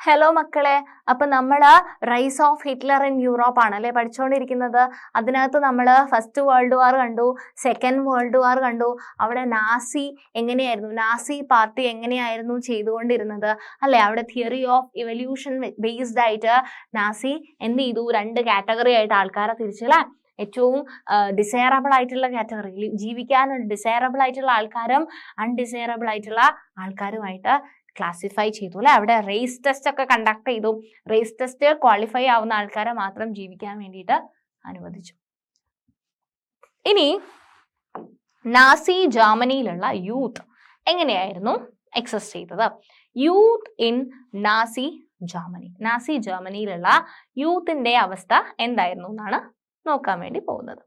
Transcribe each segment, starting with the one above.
Hello മക്കളെ, അപ്പൊ നമ്മൾ rise of Hitler in Europe ആണല്ലേ പഠിച്ചുകൊണ്ടിരിക്കുന്നത്. അതിനകത്ത് നമ്മൾ ഫസ്റ്റ് വേൾഡ് വാർ കണ്ടു, സെക്കൻഡ് വേൾഡ് വാർ കണ്ടു. അവിടെ നാസി പാർട്ടി എങ്ങനെയായിരുന്നു ചെയ്തുകൊണ്ടിരുന്നത് അല്ലെ? അവിടെ തിയറി ഓഫ് ഇവല്യൂഷൻ ബേസ്ഡ് ആയിട്ട് നാസി എന്ത് ചെയ്തു? രണ്ട് കാറ്റഗറി ആയിട്ട് ആൾക്കാരെ തിരിച്ചല്ലേ? ഏറ്റവും ഡിസൈറബിൾ ആയിട്ടുള്ള കാറ്റഗറി, ജീവിക്കാൻ ഡിസൈറബിൾ ആയിട്ടുള്ള ആൾക്കാരും അൺഡിസൈറബിൾ ആയിട്ടുള്ള ആൾക്കാരുമായിട്ട് ക്ലാസിഫൈ ചെയ്തു അല്ലെ? അവിടെ റേസ് ടെസ്റ്റ് ഒക്കെ കണ്ടക്ട് ചെയ്തു. റേസ് ടെസ്റ്റ് ക്വാളിഫൈ ആവുന്ന ആൾക്കാരെ മാത്രം ജീവിക്കാൻ വേണ്ടിയിട്ട് അനുവദിച്ചു. ഇനി നാസി ജർമ്മനിയിലുള്ള യൂത്ത് എങ്ങനെയായിരുന്നു എക്സിസ്റ്റ് ചെയ്തത്? യൂത്ത് ഇൻ നാസി ജർമ്മനിയിലുള്ള യൂത്തിന്റെ അവസ്ഥ എന്തായിരുന്നു എന്നാണ് നോക്കാൻ വേണ്ടി പോകുന്നത്.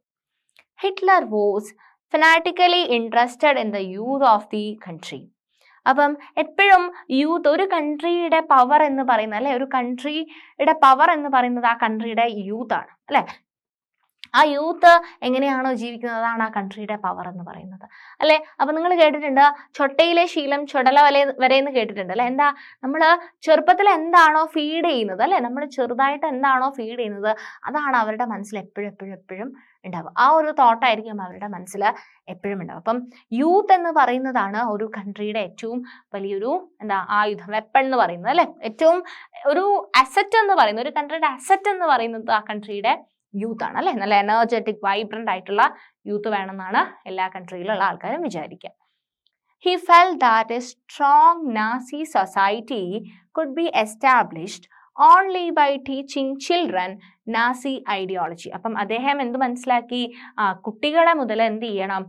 Hitler was fanatically interested in the youth of the country. അപ്പം എപ്പോഴും യൂത്ത്, ഒരു കൺട്രിയുടെ പവർ എന്ന് പറയുന്നത് അല്ലെ, ഒരു കൺട്രിയുടെ പവർ എന്ന് പറയുന്നത് ആ കൺട്രിയുടെ യൂത്ത് ആണ് അല്ലെ? ആ യൂത്ത് എങ്ങനെയാണോ ജീവിക്കുന്നത് അതാണ് ആ കൺട്രിയുടെ പവർ എന്ന് പറയുന്നത് അല്ലെ? അപ്പൊ നിങ്ങൾ കേട്ടിട്ടുണ്ട്, ചൊട്ടയിലെ ശീലം ചുടല വരെ എന്ന് കേട്ടിട്ടുണ്ട് അല്ലെ? എന്താ, നമ്മൾ ചെറുപ്പത്തിൽ എന്താണോ ഫീഡ് ചെയ്യുന്നത് അല്ലെ, നമ്മൾ ചെറുതായിട്ട് എന്താണോ ഫീഡ് ചെയ്യുന്നത് അതാണ് അവരുടെ മനസ്സിൽ എപ്പോഴും ഉണ്ടാവുക. ആ ഒരു തോട്ടായിരിക്കും അവരുടെ മനസ്സിൽ എപ്പോഴും ഉണ്ടാവുക. അപ്പം യൂത്ത് എന്ന് പറയുന്നതാണ് ഒരു കൺട്രിയുടെ ഏറ്റവും വലിയൊരു ആയുധം, വെപ്പൺ എന്ന് പറയുന്നത് അല്ലെ? ഏറ്റവും ഒരു അസറ്റ് എന്ന് പറയുന്നത്, ഒരു കൺട്രിയുടെ അസറ്റ് എന്ന് പറയുന്നത് ആ കൺട്രിയുടെ യൂത്ത് ആണ് അല്ലെ? നല്ല എനർജറ്റിക് വൈബ്രന്റ് ആയിട്ടുള്ള യൂത്ത് വേണമെന്നാണ് എല്ലാ കൺട്രിയിലുള്ള ആൾക്കാരും വിചാരിക്കുക. He felt that a strong Nazi society could be established only by teaching children Nazi ideology. അപ്പം അദ്ദേഹം എന്ത് മനസ്സിലാക്കി? കുട്ടികളെ മുതൽ എന്ത് ചെയ്യണം?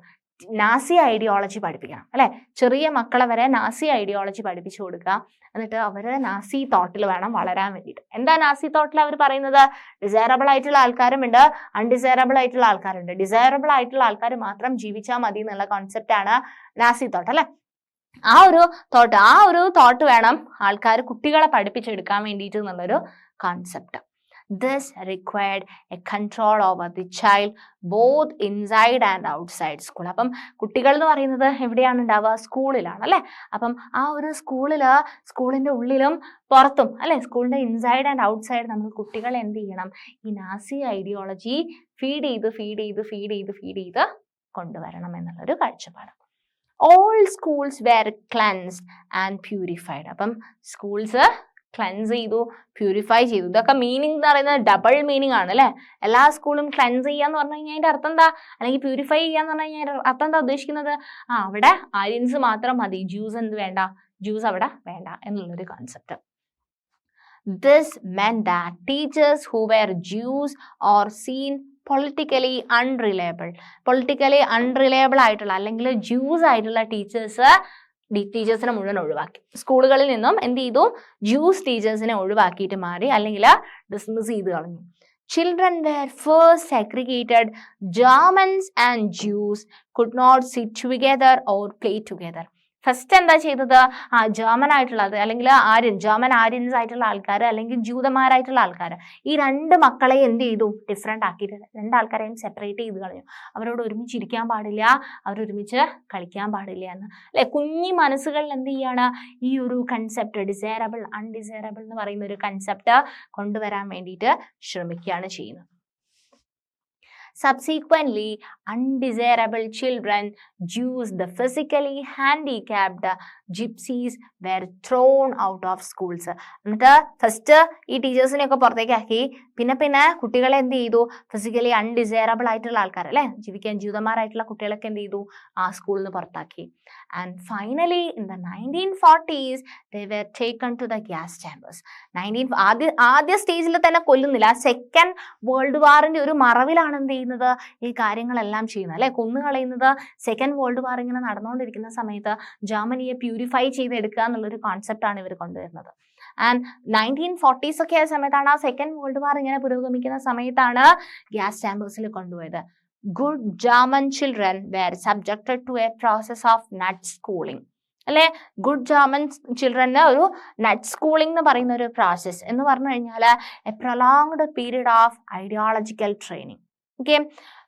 നാസി ഐഡിയോളജി പഠിപ്പിക്കണം അല്ലെ? ചെറിയ മക്കളെ വരെ നാസി ഐഡിയോളജി പഠിപ്പിച്ചു കൊടുക്കുക. എന്നിട്ട് അവര് നാസി തോട്ടിൽ വേണം വളരാൻ വേണ്ടിയിട്ട്. എന്താ നാസി തോട്ടിൽ അവർ പറയുന്നത്? ഡിസൈറബിൾ ആയിട്ടുള്ള ആൾക്കാരുമുണ്ട്, അൺഡിസൈറബിൾ ആയിട്ടുള്ള ആൾക്കാരുണ്ട്. ഡിസൈറബിൾ ആയിട്ടുള്ള ആൾക്കാർ മാത്രം ജീവിച്ചാൽ മതി എന്നുള്ള കോൺസെപ്റ്റ് ആണ് നാസി തോട്ട് അല്ലെ? ആ ഒരു തോട്ട് വേണം ആൾക്കാർ കുട്ടികളെ പഠിപ്പിച്ചെടുക്കാൻ വേണ്ടിയിട്ട് എന്നുള്ളൊരു concept. This required a control over the child both inside and outside school. അപ്പം കുട്ടികൾ എന്ന് പറയുന്നത് എവിടെയാണ് ഉണ്ടാവുക? സ്കൂളിലാണ് അല്ലെ? അപ്പം ആ ഒരു സ്കൂളിന്റെ ഉള്ളിലും പുറത്തും അല്ലെ, സ്കൂളിന്റെ ഇൻസൈഡ് ആൻഡ് ഔട്ട്സൈഡ് നമ്മൾ കുട്ടികളെ എന്ത് ചെയ്യണം? ഈ നാസി ഐഡിയോളജി ഫീഡ് ചെയ്ത് കൊണ്ടുവരണം എന്നുള്ളൊരു കാഴ്ചപ്പാട്. All schools were cleansed and purified. അപ്പം സ്കൂൾസ് ക്ലെൻസ് ചെയ്തു, പ്യൂരിഫൈ ചെയ്തു. ഇതൊക്കെ മീനിങ് എന്ന് പറയുന്നത് ഡബിൾ മീനിങ് ആണ് അല്ലെ? എല്ലാ സ്കൂളും ക്ലെൻസ് ചെയ്യാന്ന് പറഞ്ഞു കഴിഞ്ഞാൽ അതിന്റെ അർത്ഥം എന്താ? അല്ലെങ്കിൽ പ്യൂരിഫൈ ചെയ്യാന്ന് പറഞ്ഞു കഴിഞ്ഞാൽ അർത്ഥം എന്താ ഉദ്ദേശിക്കുന്നത്? അവിടെ ആര്യൻസ് മാത്രം മതി, ജ്യൂസ് അവിടെ വേണ്ട എന്നുള്ളൊരു concept. This meant that teachers who were Jews or seen politically unreliable ആയിട്ടുള്ള അല്ലെങ്കിൽ ജ്യൂസ് ആയിട്ടുള്ള ടീച്ചേഴ്സിനെ മുഴുവൻ ഒഴിവാക്കി. സ്കൂളുകളിൽ നിന്നും എന്ത് ചെയ്തു? ജ്യൂസ് ടീച്ചേഴ്സിനെ ഒഴിവാക്കിയിട്ട് മാറി, അല്ലെങ്കിൽ ഡിസ്മിസ് ചെയ്ത് കളഞ്ഞു. Children were first segregated. Germans and Jews could not sit together or play together. First എന്താ ചെയ്തത്? ജർമ്മൻ ആയിട്ടുള്ളത് അല്ലെങ്കിൽ ജർമ്മൻ ആര്യൻസ് ആയിട്ടുള്ള ആൾക്കാർ അല്ലെങ്കിൽ ജൂതന്മാരായിട്ടുള്ള ആൾക്കാർ, ഈ രണ്ട് മക്കളെ എന്ത് ചെയ്തു? ഡിഫറെന്റ് ആക്കിയിട്ട് രണ്ടാൾക്കാരെയും സെപ്പറേറ്റ് ചെയ്ത് കളഞ്ഞു. അവരോട് ഒരുമിച്ച് ഇരിക്കാൻ പാടില്ല, അവരൊരുമിച്ച് കളിക്കാൻ പാടില്ല എന്ന് അല്ലെ? കുഞ്ഞി മനസ്സുകളിൽ എന്ത് ചെയ്യാണ്? ഈ ഒരു കൺസെപ്റ്റ് ഡിസൈറബിൾ അൺഡിസൈറബിൾ എന്ന് പറയുന്ന ഒരു കൺസെപ്റ്റ് കൊണ്ടുവരാൻ വേണ്ടിയിട്ട് ശ്രമിക്കുകയാണ് ചെയ്യുന്നത്. Subsequently, undesirable children, Jews, the physically handicapped, gypsies were thrown out of schools. എന്നിട്ട് ഫസ്റ്റ് ഈ ടീച്ചേഴ്സിനെ ഒക്കെ പുറത്തേക്ക് ആക്കി. പിന്നെ കുട്ടികളെ എന്ത് ചെയ്തു? ഫിസിക്കലി അൺഡിസൈറബിൾ ആയിട്ടുള്ള ആൾക്കാർ അല്ലെ, ജീവിക്കാൻ ജൂതന്മാരായിട്ടുള്ള കുട്ടികളൊക്കെ എന്ത് ചെയ്തു? ആ സ്കൂളിൽ നിന്ന് പുറത്താക്കി. And finally, in the 1940s, they were taken to the gas chambers. ആദ്യ സ്റ്റേജിൽ തന്നെ കൊല്ലുന്നില്ല, സെക്കൻഡ് വേൾഡ് വാറിന്റെ ഒരു മറവിലാണ് എന്ത് ചെയ്യുന്നത്? ഈ കാര്യങ്ങളെല്ലാം ചെയ്യുന്നത് അല്ലെ? കൊന്നുകളയുന്നത് സെക്കൻഡ് വേൾഡ് വാർ ഇങ്ങനെ നടന്നുകൊണ്ടിരിക്കുന്ന സമയത്ത് ജർമ്മനിയെ പ്യൂരിഫൈ ചെയ്തെടുക്കുക എന്നുള്ളൊരു കോൺസെപ്റ്റ് ആണ് ഇവർ കൊണ്ടുവരുന്നത്. ആൻഡ് 1940s ഒക്കെ ആയ സമയത്താണ്, ആ സെക്കൻഡ് വേൾഡ് വാർ ഇങ്ങനെ പുരോഗമിക്കുന്ന സമയത്താണ് ഗ്യാസ് ചാമ്പേഴ്സിൽ കൊണ്ടുപോയത്. Good German children were subjected to a process of nut schooling. അല്ലെ? ഗുഡ് ജർമ്മൻ ചിൽഡ്രന് ഒരു നട്ട് സ്കൂളിംഗ് എന്ന് പറയുന്ന ഒരു പ്രോസസ് എന്ന് പറഞ്ഞു കഴിഞ്ഞാൽ A prolonged period of ideological training. Okay.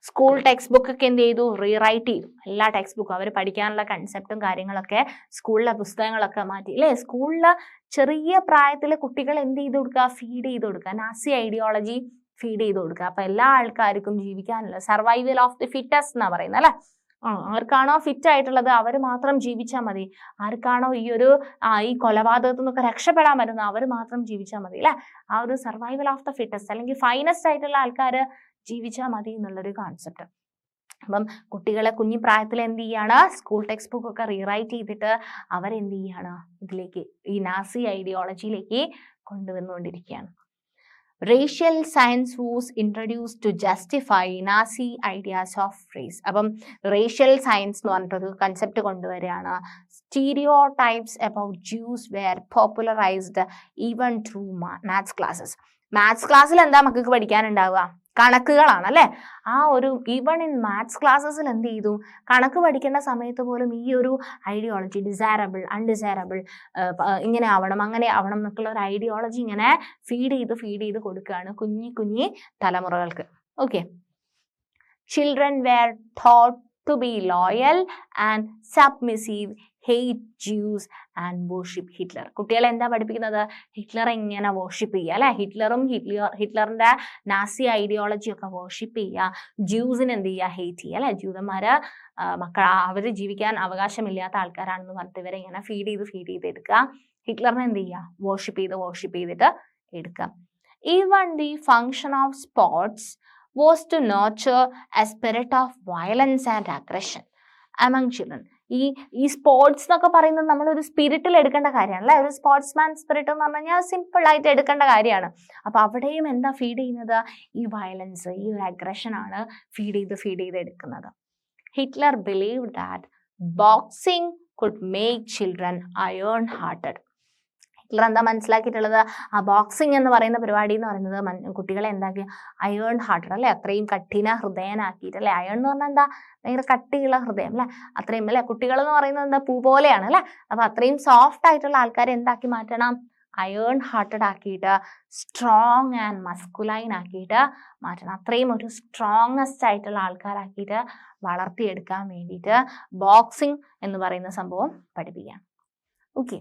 School text book ഒക്കെ എന്ത് ചെയ്തു? റീറൈറ്റ് ചെയ്തു. എല്ലാ ടെക്സ്റ്റ് ബുക്കും അവർ പഠിക്കാനുള്ള കൺസെപ്റ്റും കാര്യങ്ങളൊക്കെ സ്കൂളിലെ പുസ്തകങ്ങളൊക്കെ മാറ്റി അല്ലേ. സ്കൂളിലെ ചെറിയ പ്രായത്തിൽ കുട്ടികൾ എന്ത് ചെയ്ത് കൊടുക്കുക? ഫീഡ് ചെയ്ത് കൊടുക്കുക. നാസി ഐഡിയോളജി ഫീഡ് ചെയ്ത് കൊടുക്കുക. അപ്പൊ എല്ലാ ആൾക്കാർക്കും ജീവിക്കാനുള്ള സർവൈവൽ ഓഫ് ദി ഫിറ്റസ്റ്റ് എന്നാ പറയുന്നത് അല്ലെ. ആർക്കാണോ ഫിറ്റ് ആയിട്ടുള്ളത് അവർ മാത്രം ജീവിച്ചാൽ മതി. ആർക്കാണോ ഈ കൊലപാതകത്തിൽ നിന്നൊക്കെ രക്ഷപ്പെടാൻ പറ്റുന്ന അവർ മാത്രം ജീവിച്ചാൽ മതി അല്ലെ. ആ ഒരു സർവൈവൽ ഓഫ് ദ ഫിറ്റസ്റ്റ് അല്ലെങ്കിൽ ഫൈനസ്റ്റ് ആയിട്ടുള്ള ആൾക്കാർ ജീവിച്ചാൽ മതി എന്നുള്ളൊരു കോൺസെപ്റ്റ്. അപ്പം കുട്ടികളെ കുഞ്ഞി പ്രായത്തിൽ എന്ത് ചെയ്യാണ്? സ്കൂൾ ടെക്സ്റ്റ് ബുക്ക് ഒക്കെ റീറൈറ്റ് ചെയ്തിട്ട് അവരെന്ത് ചെയ്യാണ്? ഇതിലേക്ക് ഈ Nazi ഐഡിയോളജിയിലേക്ക് കൊണ്ടുവന്നുകൊണ്ടിരിക്കുകയാണ്. Racial science was introduced to justify Nazi ideas of race. അപ്പം racial science എന്ന് പറഞ്ഞിട്ടൊരു കൺസെപ്റ്റ് കൊണ്ടുവരികയാണ്. Stereotypes about Jews were popularized even through maths classes. Maths ക്ലാസ്സിൽ എന്താ മക്കൾക്ക് പഠിക്കാനുണ്ടാവുക? കണക്കുകളാണ് അല്ലെ. ആ ഒരു ഈവൺ ഇൻ മാത്സ് ക്ലാസ്സസിൽ എന്ത് ചെയ്തു? കണക്ക് പഠിക്കേണ്ട സമയത്ത് പോലും ഈ ഒരു ഐഡിയോളജി ഡിസൈറബിൾ അൺഡിസൈറബിൾ ഇങ്ങനെ ആവണം അങ്ങനെ ആവണം എന്നൊക്കെയുള്ള ഒരു ഐഡിയോളജി ഇങ്ങനെ ഫീഡ് ചെയ്ത് കൊടുക്കുകയാണ് കുഞ്ഞി തലമുറകൾക്ക്. Okay. Children were taught to be loyal and submissive, hate Jews and worship Hitler. കുട്ടികളെ എന്താ പഠിപ്പിക്കുന്നത്? ഹിറ്റ്ലറെ ഇങ്ങനെ വർഷിപ്പ് ചെയ്യുക അല്ലെ. ഹിറ്റ്ലറിന്റെ നാസി ഐഡിയോളജി ഒക്കെ വർഷിപ്പ് ചെയ്യുക. ജ്യൂസിന് എന്ത് ചെയ്യുക? ഹെയ്റ്റ് ചെയ്യുക അല്ലെ. ജൂതന്മാര് അവർ ജീവിക്കാൻ അവകാശമില്ലാത്ത ആൾക്കാരാണെന്ന് പറഞ്ഞിട്ട് ഇവരെ ഇങ്ങനെ ഫീഡ് ചെയ്ത് എടുക്കുക. ഹിറ്റ്ലറിനെ എന്ത് ചെയ്യുക? വർഷിപ്പ് ചെയ്തിട്ട് എടുക്കുക. Even the function of sports was to nurture a spirit of violence and aggression among children. ഈ സ്പോർട്സ് എന്നൊക്കെ പറയുന്നത് നമ്മളൊരു സ്പിരിറ്റിൽ എടുക്കേണ്ട കാര്യമാണ് അല്ലെ. ഒരു സ്പോർട്സ്മാൻ സ്പിരിറ്റ് എന്ന് പറഞ്ഞു കഴിഞ്ഞാൽ സിമ്പിൾ ആയിട്ട് എടുക്കേണ്ട കാര്യമാണ്. അപ്പൊ അവിടെയും എന്താ ഫീഡ് ചെയ്യുന്നത്? ഈ വയലൻസ്, ഈ ഒരു അഗ്രഷൻ ആണ് ഫീഡ് ചെയ്ത് എടുക്കുന്നത്. Hitler believe that boxing could make children iron hearted. Hitler എന്താ മനസ്സിലാക്കിയിട്ടുള്ളത്? ആ ബോക്സിംഗ് എന്ന് പറയുന്ന പരിപാടി എന്ന് പറയുന്നത് കുട്ടികളെ എന്താക്കി? അയേൺ ഹാർട്ടഡ് അല്ലെ. അത്രയും കഠിന ഹൃദയനാക്കിയിട്ട് അല്ലെ. അയേൺ എന്ന് പറഞ്ഞാൽ എന്താ? ഭയങ്കര കട്ടിയുള്ള ഹൃദയം അല്ലെ. അത്രയും അല്ലെ. കുട്ടികൾ എന്ന് പറയുന്നത് എന്താ? പൂ പോലെയാണ് അല്ലെ. അപ്പൊ അത്രയും സോഫ്റ്റ് ആയിട്ടുള്ള ആൾക്കാരെ എന്താക്കി മാറ്റണം? അയേൺ ഹാർട്ടഡ് ആക്കിയിട്ട് സ്ട്രോങ് ആൻഡ് മസ്കുലൈൻ ആക്കിയിട്ട് മാറ്റണം. അത്രയും ഒരു സ്ട്രോങ്ങസ്റ്റ് ആയിട്ടുള്ള ആൾക്കാരാക്കിയിട്ട് വളർത്തിയെടുക്കാൻ വേണ്ടിയിട്ട് ബോക്സിംഗ് എന്ന് പറയുന്ന സംഭവം പഠിപ്പിക്കാം. Okay.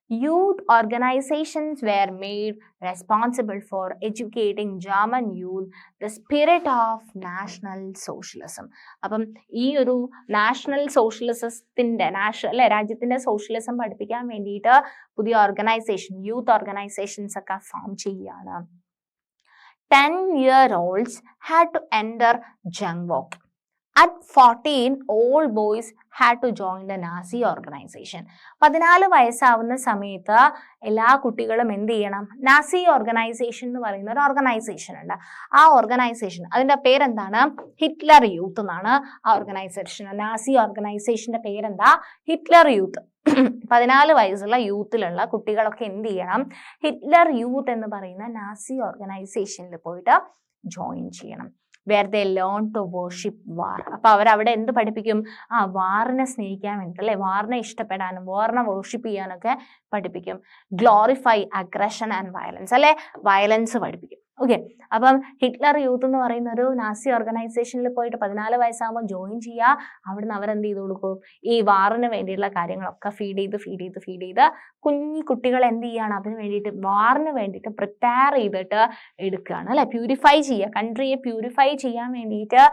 Youth organizations were made responsible for educating German youth the spirit of national socialism. അപ്പം ഈ ഒരു നാഷണൽ സോഷ്യലിസത്തിന്റെ രാജ്യത്തിന്റെ സോഷ്യലിസം പഠിപ്പിക്കാൻ വേണ്ടിയിട്ട് പുതിയ യൂത്ത് ഓർഗനൈസേഷൻസ് ഒക്കെ ഫോം ചെയ്യുകയാണ്. 10-year-olds had to enter Jungwalk. At 14, all boys had to join the Nazi organization. 14 വയസ്സാവുന്ന സമയത്ത് എല്ലാ കുട്ടികളും എന്ത് ചെയ്യണം? നാസി ഓർഗനൈസേഷൻ എന്ന് പറയുന്ന ഒരു ഓർഗനൈസേഷൻ ഉണ്ട്. ആ ഓർഗനൈസേഷൻ അതിന്റെ പേരെന്താണ്? ഹിറ്റ്ലർ യൂത്ത് എന്നാണ് ആ ഓർഗനൈസേഷൻ. നാസി ഓർഗനൈസേഷന്റെ പേരെന്താ? Hitler youth. 14 വയസ്സുള്ള യൂത്തിലുള്ള കുട്ടികളൊക്കെ എന്ത് ചെയ്യണം? ഹിറ്റ്ലർ യൂത്ത് എന്ന് പറയുന്ന നാസി ഓർഗനൈസേഷനിൽ പോയിട്ട് ജോയിൻ ചെയ്യണം. where they learn to worship war. അപ്പൊ അവരവിടെ എന്ത് പഠിപ്പിക്കും? വാറിനെ സ്നേഹിക്കാൻ വേണ്ടിട്ട് അല്ലെ. വാറിനെ ഇഷ്ടപ്പെടാനും വാറിനെ വർഷിപ്പ് ചെയ്യാനൊക്കെ പഠിപ്പിക്കും. ഗ്ലോറിഫൈ അഗ്രഷൻ ആൻഡ് വയലൻസ് അല്ലെ. വയലൻസ് പഠിപ്പിക്കും. ഓക്കെ. അപ്പം ഹിറ്റ്ലർ യൂത്ത് എന്ന് പറയുന്ന ഒരു നാസി ഓർഗനൈസേഷനിൽ പോയിട്ട് 14 വയസ്സാകുമ്പോൾ ജോയിൻ ചെയ്യുക. അവിടുന്ന് അവരെന്ത് ചെയ്ത് കൊടുക്കും? ഈ വാറിന് വേണ്ടിയുള്ള കാര്യങ്ങളൊക്കെ ഫീഡ് ചെയ്ത് കുട്ടികൾ എന്ത് ചെയ്യാണ്? അതിന് വേണ്ടിയിട്ട് വാറിന് വേണ്ടിയിട്ട് പ്രിപ്പയർ ചെയ്തിട്ട് എടുക്കുകയാണ് അല്ലെ. പ്യൂരിഫൈ ചെയ്യുക, കൺട്രിയെ പ്യൂരിഫൈ ചെയ്യാൻ വേണ്ടിയിട്ട്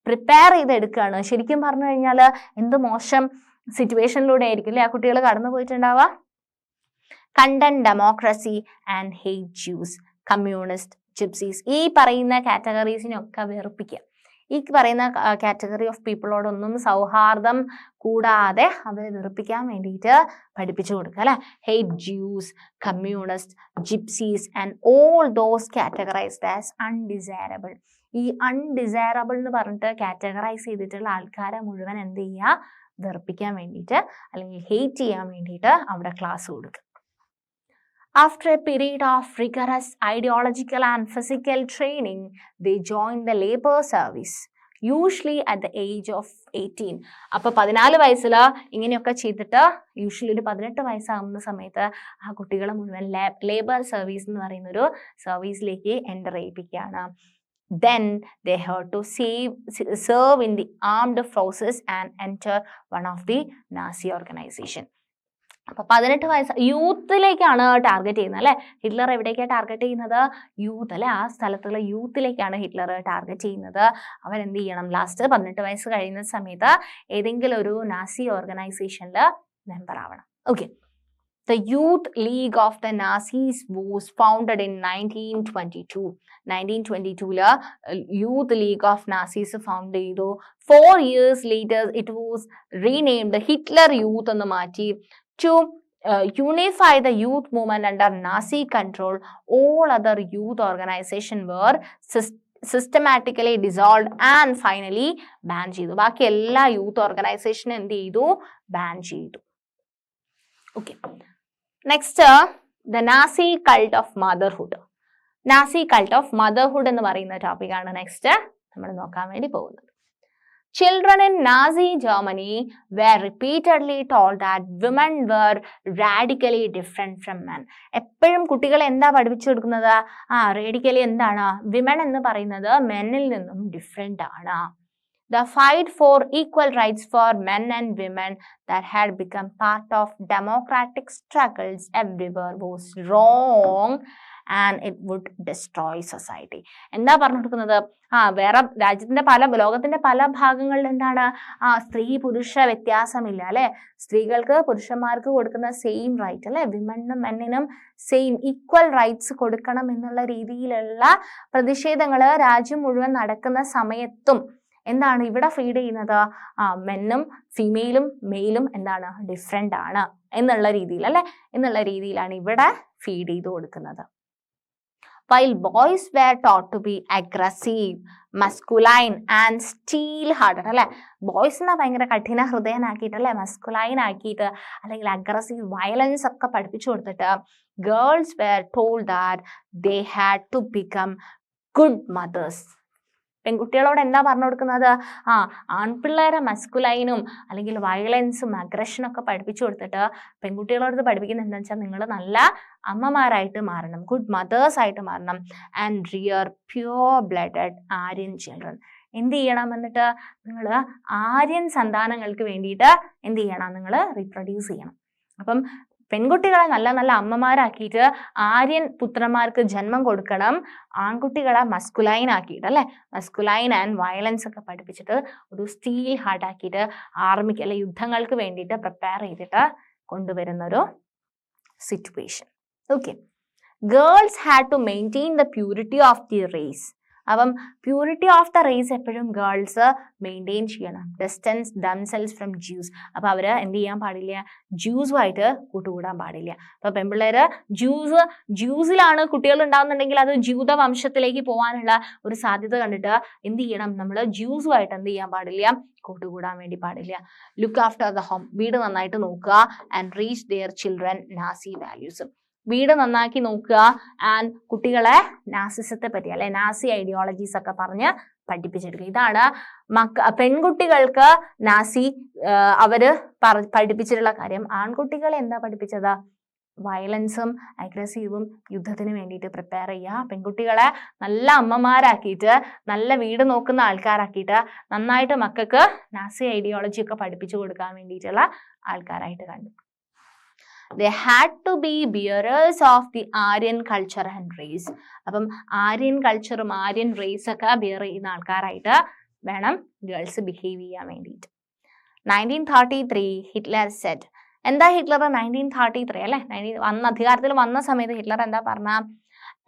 പ്രിപ്പയർ ചെയ്ത് എടുക്കുകയാണ്. ശരിക്കും പറഞ്ഞു കഴിഞ്ഞാൽ എന്ത് മോശം സിറ്റുവേഷനിലൂടെ ആയിരിക്കും അല്ലെ ആ കുട്ടികൾ കടന്നു പോയിട്ടുണ്ടാവുക. Condemn democracy and hate Jews, communist, gypsies, ഈ പറയുന്ന കാറ്റഗറീസിനൊക്കെ വെറുപ്പിക്കുക. ഈ പറയുന്ന കാറ്റഗറി ഓഫ് പീപ്പിളോടൊന്നും സൗഹാർദ്ദം കൂടാതെ അവരെ വെറുപ്പിക്കാൻ വേണ്ടിയിട്ട് പഠിപ്പിച്ചു കൊടുക്കുക അല്ലെ. Hate Jews, communist, gypsies and all those categorized as undesirable. ഈ അൺഡിസൈറബിൾ എന്ന് പറഞ്ഞിട്ട് കാറ്റഗറൈസ് ചെയ്തിട്ടുള്ള ആൾക്കാരെ മുഴുവൻ എന്ത് ചെയ്യുക? വെറുപ്പിക്കാൻ വേണ്ടിയിട്ട് അല്ലെങ്കിൽ ഹെയ്റ്റ് ചെയ്യാൻ വേണ്ടിയിട്ട് അവിടെ ക്ലാസ് കൊടുക്കുക. After a period of rigorous ideological and physical training, they joined the labor service, usually at the age of 18. അപ്പൊ 14 വയസ്സിൽ ഇങ്ങനെയൊക്കെ ചെയ്തിട്ട് യൂഷ്വലി ഒരു 18 വയസ്സാകുന്ന സമയത്ത് ആ കുട്ടികളെ മുഴുവൻ ലേബർ സർവീസ് എന്ന് പറയുന്ന ഒരു സർവീസിലേക്ക് enter ചെയ്യിപ്പിക്കുകയാണ്. then they had to serve in the armed forces and enter one of the Nazi organization. അപ്പൊ 18 വയസ്സ് യൂത്തിലേക്കാണ് ടാർഗറ്റ് ചെയ്യുന്നത് അല്ലെ. ഹിറ്റ്ലർ എവിടേക്കാണ് ടാർഗറ്റ് ചെയ്യുന്നത്? യൂത്ത് അല്ലെ. ആ സ്ഥലത്തുള്ള യൂത്തിലേക്കാണ് ഹിറ്റ്ലർ ടാർഗറ്റ് ചെയ്യുന്നത്. അവൻ എന്ത് ചെയ്യണം? ലാസ്റ്റ് 18 വയസ്സ് കഴിയുന്ന സമയത്ത് ഏതെങ്കിലും ഒരു നാസി ഓർഗനൈസേഷനിൽ മെമ്പർ ആവണം. Okay. The Youth League of the Nazis was founded in 1922. 1922 Youth League of Nazis found ചെയ്തു. 4 years later it was renamed Hitler Youth എന്ന് മാറ്റി. To unify the youth movement under Nazi control, all other youth organizations were systematically dissolved and finally banned ചെയ്തു. ബാക്കി എല്ലാ youth ഓർഗനൈസേഷനും എന്ത് ചെയ്തു? Ban ചെയ്തു. Okay. Next, the Nazi cult of motherhood. Nazi cult of motherhood എന്ന് പറയുന്ന ടോപ്പിക്കാണ് നെക്സ്റ്റ് നമ്മൾ നോക്കാൻ വേണ്ടി പോകുന്നത്. Children in Nazi Germany were repeatedly told that women were radically different from men. എപ്പോഴും കുട്ടികളെ എന്താ പഠിപ്പിച്ചു കൊടുക്കുന്നത്? റേഡിക്കലി എന്താണ്? വിമൻ എന്ന് പറയുന്നത് മെന്നിൽ നിന്നും ഡിഫറെന്റ് ആണ്. The fight for equal rights for men and women that had become part of democratic struggles everywhere was wrong and it would destroy society. എന്താ പറഞ്ഞു കൊടുക്കുന്നത്? വേറെ രാജ്യത്തിന്റെ ലോകത്തിന്റെ പല ഭാഗങ്ങളിൽ എന്താണ്? സ്ത്രീ പുരുഷ വ്യത്യാസമില്ല അല്ലെ. സ്ത്രീകൾക്ക് പുരുഷന്മാർക്ക് കൊടുക്കുന്ന സെയിം റൈറ്റ് അല്ലെ. വിമണിനും മെന്നിനും സെയിം ഈക്വൽ റൈറ്റ്സ് കൊടുക്കണം എന്നുള്ള രീതിയിലുള്ള പ്രതിഷേധങ്ങള് രാജ്യം മുഴുവൻ നടക്കുന്ന സമയത്തും എന്താണ് ഇവിടെ ഫീഡ് ചെയ്യുന്നത്? മെന്നും ഫീമെയിലും മെയിലും എന്താണ്? ഡിഫറെന്റ് ആണ് എന്നുള്ള രീതിയിൽ അല്ലെ. എന്നുള്ള രീതിയിലാണ് ഇവിടെ ഫീഡ് ചെയ്ത് കൊടുക്കുന്നത്. While boys were taught to be aggressive, masculine and steel-hearted അല്ലെ. ബോയ്സിനെ ഭയങ്കര കഠിന ഹൃദയനാക്കിയിട്ട് അല്ലെ, മസ്കുലൈൻ ആക്കിയിട്ട് അല്ലെങ്കിൽ അഗ്രസീവ് വയലൻസ് ഒക്കെ പഠിപ്പിച്ചു കൊടുത്തിട്ട് girls were told that they had to become good mothers. പെൺകുട്ടികളോട് എന്താ പറഞ്ഞു കൊടുക്കുന്നത്? ആൺപിള്ളേരെ മസ്കുലൈനും അല്ലെങ്കിൽ വയലൻസും അഗ്രഷനും ഒക്കെ പഠിപ്പിച്ചു കൊടുത്തിട്ട് പെൺകുട്ടികളോട് പഠിപ്പിക്കുന്നത് എന്താ വെച്ചാൽ നിങ്ങൾ നല്ല അമ്മമാരായിട്ട് മാറണം, ഗുഡ് മദേഴ്സ് ആയിട്ട് മാറണം, and rear pure blooded Aryan children. എന്ത് ചെയ്യണം? എന്നിട്ട് നിങ്ങൾ ആര്യൻ സന്താനങ്ങൾക്ക് വേണ്ടിയിട്ട് എന്ത് ചെയ്യണം? നിങ്ങൾ റീപ്രൊഡ്യൂസ് ചെയ്യണം. അപ്പം പെൺകുട്ടികളെ നല്ല നല്ല അമ്മമാരാക്കിയിട്ട് ആര്യൻ പുത്രന്മാർക്ക് ജന്മം കൊടുക്കണം. ആൺകുട്ടികളെ മസ്കുലൈൻ ആക്കിയിട്ട് അല്ലെ, മസ്കുലൈൻ ആൻഡ് വയലൻസ് ഒക്കെ പഠിപ്പിച്ചിട്ട് ഒരു സ്റ്റീൽ ഹാർട്ട് ആക്കിയിട്ട് ആർമിക്ക് അല്ലെ യുദ്ധങ്ങൾക്ക് വേണ്ടിയിട്ട് പ്രിപ്പയർ ചെയ്തിട്ട് കൊണ്ടുവരുന്ന ഒരു situation. Okay. Girls had to maintain the purity of the race. അപ്പം പ്യൂരിറ്റി ഓഫ് ദ റേസ് എപ്പോഴും ഗേൾസ് മെയിൻറ്റെയിൻ ചെയ്യണം. Distance damsels from Jews. അപ്പൊ അവര് എന്ത് ചെയ്യാൻ പാടില്ല? ജ്യൂസുമായിട്ട് കൂട്ടുകൂടാൻ പാടില്ല. അപ്പൊ പെൺപിള്ളേര് ജ്യൂസിലാണ് കുട്ടികൾ ഉണ്ടാകുന്നുണ്ടെങ്കിൽ അത് ജൂത വംശത്തിലേക്ക് പോകാനുള്ള ഒരു സാധ്യത കണ്ടിട്ട് എന്ത് ചെയ്യണം? നമ്മൾ ജ്യൂസുമായിട്ട് എന്ത് ചെയ്യാൻ പാടില്ല? കൂട്ടുകൂടാൻ വേണ്ടി പാടില്ല. Look after the home. വീട് നന്നായിട്ട് നോക്കുക. And reach there children Nazi values. വീട് നന്നാക്കി നോക്കുക ആൻഡ് കുട്ടികളെ നാസിസത്തെ പറ്റി അല്ലെ, നാസി ഐഡിയോളജീസ് ഒക്കെ പറഞ്ഞ് പഠിപ്പിച്ചെടുക്കുക. ഇതാണ് പെൺകുട്ടികൾക്ക് നാസി അവര് പഠിപ്പിച്ചിട്ടുള്ള കാര്യം. ആൺകുട്ടികളെ എന്താ പഠിപ്പിച്ചത്? വയലൻസും അഗ്രസീവും യുദ്ധത്തിന് വേണ്ടിയിട്ട് പ്രിപ്പയർ ചെയ്യുക. പെൺകുട്ടികളെ നല്ല അമ്മമാരാക്കിയിട്ട് നല്ല വീട് നോക്കുന്ന ആൾക്കാരാക്കിയിട്ട് നന്നായിട്ട് മക്കൾക്ക് നാസി ഐഡിയോളജി ഒക്കെ പഠിപ്പിച്ചു കൊടുക്കാൻ വേണ്ടിയിട്ടുള്ള ആൾക്കാരായിട്ട് കണ്ടു. They had to be bearers of the Aryan culture and race. അപ്പം ആര്യൻ കൾച്ചറും ആര്യൻ റേസ് ഒക്കെ ബിയർ ചെയ്യുന്ന ആൾക്കാരായിട്ട് വേണം ഗേൾസ് ബിഹേവ് ചെയ്യാൻ വേണ്ടിയിട്ട്. 1933 ഹിറ്റ്ലർ സെഡ്. എന്താ ഹിറ്റ്ലർ 1933 അല്ലെ അധികാരത്തിൽ വന്ന സമയത്ത് ഹിറ്റ്ലർ എന്താ പറഞ്ഞ?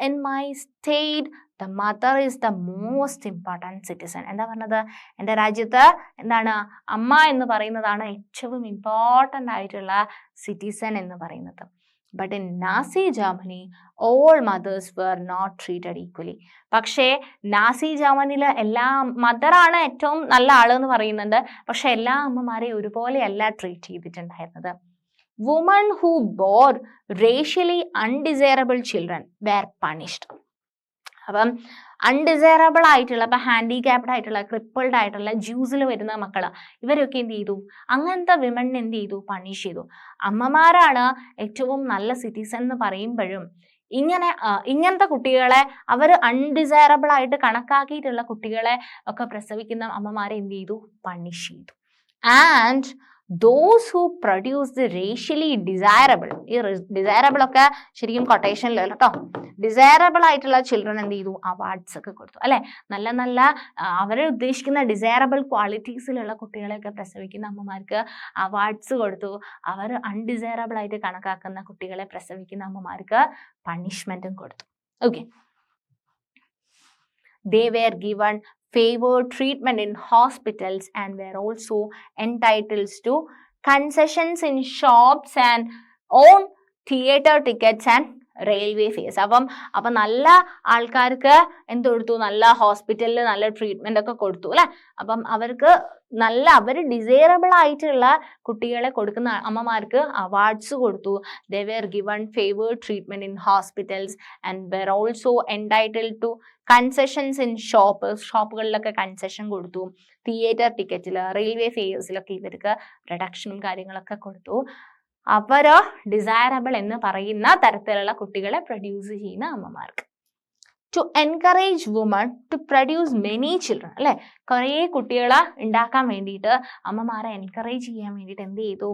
In my state the mother is the most important citizen. എന്താ പറഞ്ഞത്? എൻ്റെ രാജ്യത്ത് എന്താണ്? അമ്മ എന്ന് പറയുന്നതാണ് ഏറ്റവും ഇമ്പോർട്ടൻ്റ് ആയിട്ടുള്ള സിറ്റിസൺ എന്ന് പറയുന്നത്. But in Nazi Germany all mothers were not treated equally. പക്ഷേ നാസി ജർമ്മനിയിൽ എല്ലാ മദറാണ് ഏറ്റവും നല്ല ആളെന്ന് പറയുന്നുണ്ട്. പക്ഷെ എല്ലാ അമ്മമാരെയും ഒരുപോലെയല്ല ട്രീറ്റ് ചെയ്തിട്ടുണ്ടായിരുന്നത്. Women who bore racially undesirable children were punished. അപ്പം അൺഡിസൈറബിൾ ആയിട്ടുള്ള, ഇപ്പം ഹാൻഡിക്യാപ്ഡ് ആയിട്ടുള്ള, ക്രിപ്പിൾഡ് ആയിട്ടുള്ള ജ്യൂസിൽ വരുന്ന മക്കള് ഇവരൊക്കെ എന്ത് ചെയ്തു? അങ്ങനത്തെ വിമണിനെ എന്ത് ചെയ്തു? പണിഷ് ചെയ്തു. അമ്മമാരാണ് ഏറ്റവും നല്ല സിറ്റിസൺ എന്ന് പറയുമ്പോഴും ഇങ്ങനത്തെ കുട്ടികളെ അവർ അൺഡിസൈറബിൾ ആയിട്ട് കണക്കാക്കിയിട്ടുള്ള കുട്ടികളെ ഒക്കെ പ്രസവിക്കുന്ന അമ്മമാരെ എന്ത് ചെയ്തു? പണിഷ് ചെയ്തു. And those who produce the racially desirable, ഈ ഡിസൈറബിൾ ഒക്കെ ശരിക്കും കൊട്ടേഷനിലല്ല കേട്ടോ, ഡിസൈറബിൾ ആയിട്ടുള്ള ചിൽഡ്രൻ എന്ത് ചെയ്തു? അവാർഡ്സ് ഒക്കെ കൊടുത്തു അല്ലെ. നല്ല നല്ല അവരെ ഉദ്ദേശിക്കുന്ന ഡിസൈറബിൾ ക്വാളിറ്റീസിലുള്ള കുട്ടികളെയൊക്കെ പ്രസവിക്കുന്ന അമ്മമാർക്ക് അവാർഡ്സ് കൊടുത്തു. അവർ അൺഡിസൈറബിൾ ആയിട്ട് കണക്കാക്കുന്ന കുട്ടികളെ പ്രസവിക്കുന്ന അമ്മമാർക്ക് പണിഷ്മെന്റും കൊടുത്തു. Okay, they were given favored treatment in hospitals and were also entitled to concessions in shops and own theater tickets and railway fairs. അപ്പം നല്ല ആൾക്കാർക്ക് എന്ത് കൊടുത്തു? നല്ല ഹോസ്പിറ്റലിൽ നല്ല ട്രീറ്റ്മെന്റ് ഒക്കെ കൊടുത്തു അല്ലെ. അപ്പം അവർ ഡിസൈറബിൾ ആയിട്ടുള്ള കുട്ടികളെ കൊടുക്കുന്ന അമ്മമാർക്ക് അവാർഡ്സ് കൊടുത്തു. They were given favoured treatment in hospitals and were also entitled to concessions in ഷോപ്പുകളിലൊക്കെ കൺസെഷൻ കൊടുത്തു. തിയേറ്റർ ടിക്കറ്റിൽ, റെയിൽവേ ഫെയർസിലൊക്കെ ഇവർക്ക് റിഡക്ഷനും കാര്യങ്ങളൊക്കെ കൊടുത്തു. അവരോ ഡിസൈറബിൾ എന്ന് പറയുന്ന തരത്തിലുള്ള കുട്ടികളെ പ്രൊഡ്യൂസ് ചെയ്യുന്ന അമ്മമാർക്ക്. To encourage woman to produce many children അല്ലെ, കുറേ കുട്ടികളെ ഉണ്ടാക്കാൻ വേണ്ടിയിട്ട് അമ്മമാരെ എൻകറേജ് ചെയ്യാൻ വേണ്ടിയിട്ട് എന്ത് ചെയ്തു?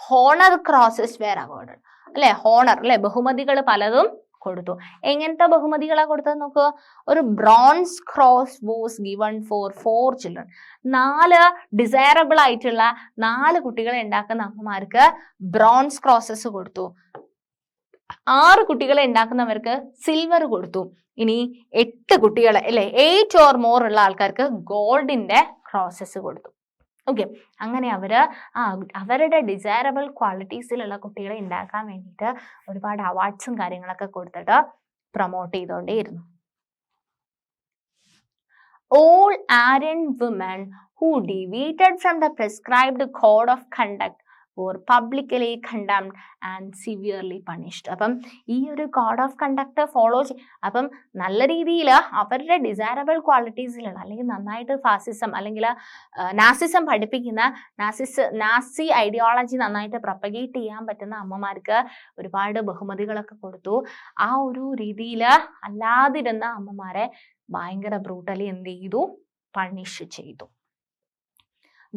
ഹോണർ ക്രോസസ് വെയർ അവോർഡഡ് അല്ലെ. ഹോണർ അല്ലെ, ബഹുമതികൾ പലതും കൊടുത്തു. എങ്ങനത്തെ ബഹുമതികളാണ് കൊടുത്തത് നോക്കുക. ഒരു bronze cross was given for 4 children. 4 desirable ആയിട്ടുള്ള 4 കുട്ടികളെ ഉണ്ടാക്കുന്ന അമ്മമാർക്ക് ബ്രോൺസ് ക്രോസസ് കൊടുത്തു. 6 കുട്ടികളെ ഉണ്ടാക്കുന്നവർക്ക് സിൽവർ കൊടുത്തു. ഇനി 8 കുട്ടികളെ അല്ലെ, 8 ഓർ മോർ ഉള്ള ആൾക്കാർക്ക് ഗോൾഡിന്റെ ക്രോസസ് കൊടുത്തു. ഓക്കെ, അങ്ങനെ അവരുടെ ഡിസൈറബിൾ ക്വാളിറ്റീസിലുള്ള കുട്ടികളെ ഉണ്ടാക്കാൻ വേണ്ടിയിട്ട് ഒരുപാട് അവാർഡ്സും കാര്യങ്ങളൊക്കെ കൊടുത്തിട്ട് promote ചെയ്തുകൊണ്ടേയിരുന്നു. All Aryan women who deviated from the prescribed code of conduct were publicly condemned and severely punished. അപ്പം ഈ ഒരു കോഡ് ഓഫ് കണ്ടക്ട് ഫോളോ അപ്പം നല്ല രീതിയിൽ അവരുടെ ഡിസൈറബിൾ ക്വാളിറ്റീസിലുള്ള അല്ലെങ്കിൽ നന്നായിട്ട് ഫാസിസം അല്ലെങ്കിൽ നാസിസം പഠിപ്പിക്കുന്ന നാസി ഐഡിയോളജി നന്നായിട്ട് പ്രൊപ്പഗേറ്റ് ചെയ്യാൻ പറ്റുന്ന അമ്മമാർക്ക് ഒരുപാട് ബഹുമതികളൊക്കെ കൊടുത്തു. ആ ഒരു രീതിയിൽ അല്ലാതിരുന്ന അമ്മമാരെ ഭയങ്കര ബ്രൂട്ടലി എന്ത് ചെയ്തു? പണിഷ് ചെയ്തു.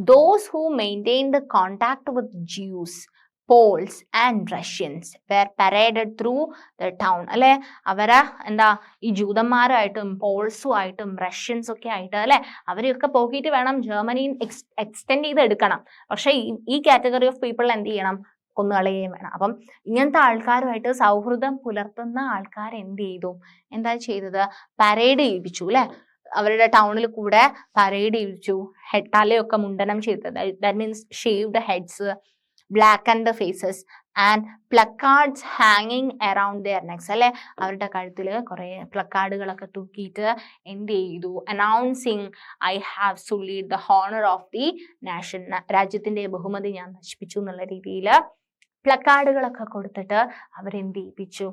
Those who maintained the contact with Jews, Poles and Russians were paraded through the town അല്ലെ. ഈ ജൂതന്മാരായിട്ടും പോൾസുമായിട്ടും റഷ്യൻസ് ഒക്കെ ആയിട്ട് അല്ലെ, അവരെയൊക്കെ പോക്കിയിട്ട് വേണം ജർമ്മനിയിൽ എക്സ്റ്റെൻഡ് ചെയ്ത് എടുക്കണം. പക്ഷെ ഈ കാറ്റഗറി ഓഫ് പീപ്പിൾ എന്ത് ചെയ്യണം? കൊന്നുകളയുകയും വേണം. അപ്പം ഇങ്ങനത്തെ ആൾക്കാരുമായിട്ട് സൗഹൃദം പുലർത്തുന്ന ആൾക്കാർ എന്ത് ചെയ്തു? എന്താ ചെയ്തത്? പരേഡ് ചെയ്യിപ്പിച്ചു അല്ലെ. അവരുടെ ടൗണിൽ കൂടെ പരേഡ് ചെയ്യിച്ചു. തലയൊക്കെ മുണ്ടനം ചെയ്തത്, that means shaved heads, blackened faces and placards ഹാങ്ങിങ് അറൌണ്ട് ദെയർ നെക്സ് അല്ലെ. അവരുടെ കഴുത്തിൽ കുറെ പ്ലക്കാർഡുകളൊക്കെ തൂക്കിയിട്ട് എന്ത് ചെയ്തു? Announcing I have sullied the honour of the nation, രാജ്യത്തിന്റെ ബഹുമതി ഞാൻ നശിപ്പിച്ചു എന്നുള്ള രീതിയിൽ പ്ലക്കാർഡുകളൊക്കെ കൊടുത്തിട്ട് അവരെന്ത് ചെയ്യിപ്പിച്ചു?